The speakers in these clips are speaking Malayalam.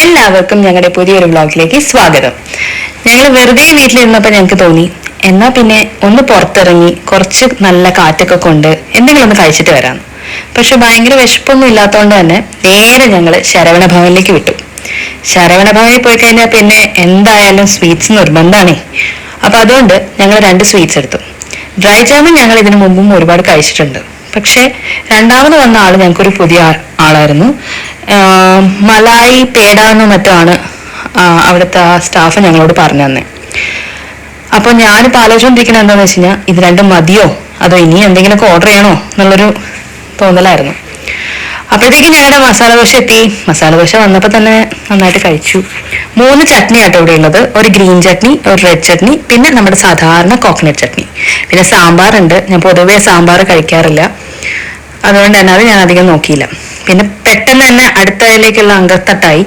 എല്ലാവർക്കും ഞങ്ങളുടെ പുതിയൊരു വ്ളോഗിലേക്ക് സ്വാഗതം. ഞങ്ങൾ വെറുതെ വീട്ടിലിരുന്നപ്പോൾ ഞങ്ങൾക്ക് തോന്നി എന്നാ പിന്നെ ഒന്ന് പുറത്തിറങ്ങി കുറച്ച് നല്ല കാറ്റൊക്കെ കൊണ്ട് എന്തെങ്കിലും ഒന്ന് കഴിച്ചിട്ട് വരാം. പക്ഷെ ഭയങ്കര വിശപ്പൊന്നും ഇല്ലാത്തതുകൊണ്ട് തന്നെ നേരെ ഞങ്ങൾ ശരവണ ഭവനിലേക്ക് വിട്ടു. ശരവണ ഭവനിൽ പോയി കഴിഞ്ഞാൽ പിന്നെ എന്തായാലും സ്വീറ്റ്സ് നിർബന്ധമാണേ. അപ്പൊ അതുകൊണ്ട് ഞങ്ങൾ 2 സ്വീറ്റ്സ് എടുത്തു. ഡ്രൈ ജാമുൻ ഞങ്ങൾ ഇതിനു മുമ്പും ഒരുപാട് കഴിച്ചിട്ടുണ്ട്. പക്ഷെ രണ്ടാമത് വന്ന ആള് ഞങ്ങൾക്കൊരു പുതിയ ആളായിരുന്നു. മലായി പേട എന്നോ മറ്റോ ആണ് അവിടുത്തെ ആ സ്റ്റാഫ് ഞങ്ങളോട് പറഞ്ഞു തന്നെ. അപ്പൊ ഞാനിപ്പോൾ ആലോചിച്ചുകൊണ്ടിരിക്കുന്നത് എന്താണെന്ന് വെച്ച് കഴിഞ്ഞാൽ ഇത് രണ്ടും മതിയോ അതോ ഇനി എന്തെങ്കിലുമൊക്കെ ഓർഡർ ചെയ്യണോ എന്നുള്ളൊരു തോന്നലായിരുന്നു. അപ്പോഴത്തേക്ക് ഞങ്ങളുടെ മസാല ദോശ എത്തി. മസാല ദോശ വന്നപ്പോൾ തന്നെ നന്നായിട്ട് കഴിച്ചു. 3 ചട്നി ആട്ടോ ഇവിടെ ഉള്ളത്. ഒരു ഗ്രീൻ ചട്നി, ഒരു റെഡ് ചട്നി, പിന്നെ നമ്മുടെ സാധാരണ കോക്കനട്ട് ചട്നി, പിന്നെ സാമ്പാറുണ്ട്. ഞാൻ പൊതുവേ സാമ്പാർ കഴിക്കാറില്ല, അതുകൊണ്ട് തന്നെ അത് ഞാൻ അധികം നോക്കിയില്ല. പിന്നെ പെട്ടെന്ന് തന്നെ അടുത്തതിലേക്കുള്ള അങ്കത്തട്ടായി.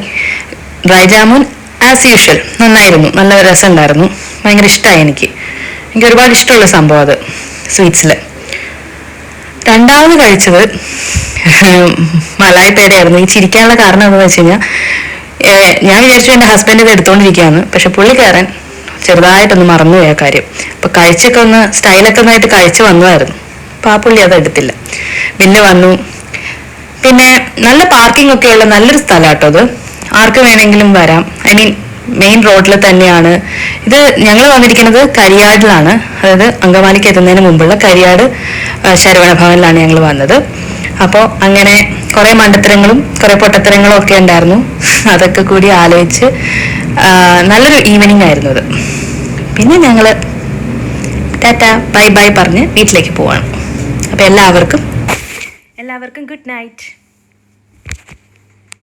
ഡ്രൈ ജാമുൻ ആസ് യൂഷ്വൽ നന്നായിരുന്നു, നല്ല രസമുണ്ടായിരുന്നു, ഭയങ്കര ഇഷ്ടമായി. എനിക്ക് ഒരുപാട് ഇഷ്ടമുള്ള സംഭവം അത് സ്വീറ്റ്സിൽ. രണ്ടാമത് കഴിച്ചത് മലായി പേടയായിരുന്നു. ഈ ചിരിക്കാനുള്ള കാരണം എന്താണെന്ന് വെച്ച് കഴിഞ്ഞാൽ ഞാൻ വിചാരിച്ചു എൻ്റെ ഹസ്ബൻഡ് ഇത് എടുത്തുകൊണ്ടിരിക്കുകയാണ്. പക്ഷെ പുള്ളിക്കാരൻ ചെറുതായിട്ടൊന്ന് മറന്നുപോയ കാര്യം. അപ്പൊ കഴിച്ചൊക്കെ ഒന്ന് സ്റ്റൈലൊക്കെ ഒന്നായിട്ട് കഴിച്ച് വന്നതായിരുന്നു. അപ്പൊ ആ പുള്ളി അത് എടുത്തില്ല. ബില്ല് വന്നു. പിന്നെ നല്ല പാർക്കിംഗ് ഒക്കെ ഉള്ള നല്ലൊരു സ്ഥലമാട്ടോ അത്. ആർക്ക് വേണമെങ്കിലും വരാം. ഐ മീൻ മെയിൻ റോഡിൽ തന്നെയാണ് ഇത്. ഞങ്ങൾ വന്നിരിക്കുന്നത് കരിയാടിലാണ്, അതായത് അങ്കമാലിക്ക് എത്തുന്നതിന് മുമ്പുള്ള കരിയാട് ശരവണ ഭവനിലാണ് ഞങ്ങൾ വന്നത്. അപ്പോൾ അങ്ങനെ കുറെ മണ്ടത്തരങ്ങളും കുറെ പൊട്ടത്തരങ്ങളും ഒക്കെ ഉണ്ടായിരുന്നു. അതൊക്കെ കൂടി ആലോചിച്ച് നല്ലൊരു ഈവനിങ് ആയിരുന്നു അത്. പിന്നെ ഞങ്ങൾ ടാറ്റ ബൈ ബൈ പറഞ്ഞ് വീട്ടിലേക്ക് പോവാണ്. അപ്പൊ എല്ലാവർക്കും ഗുഡ് നൈറ്റ്.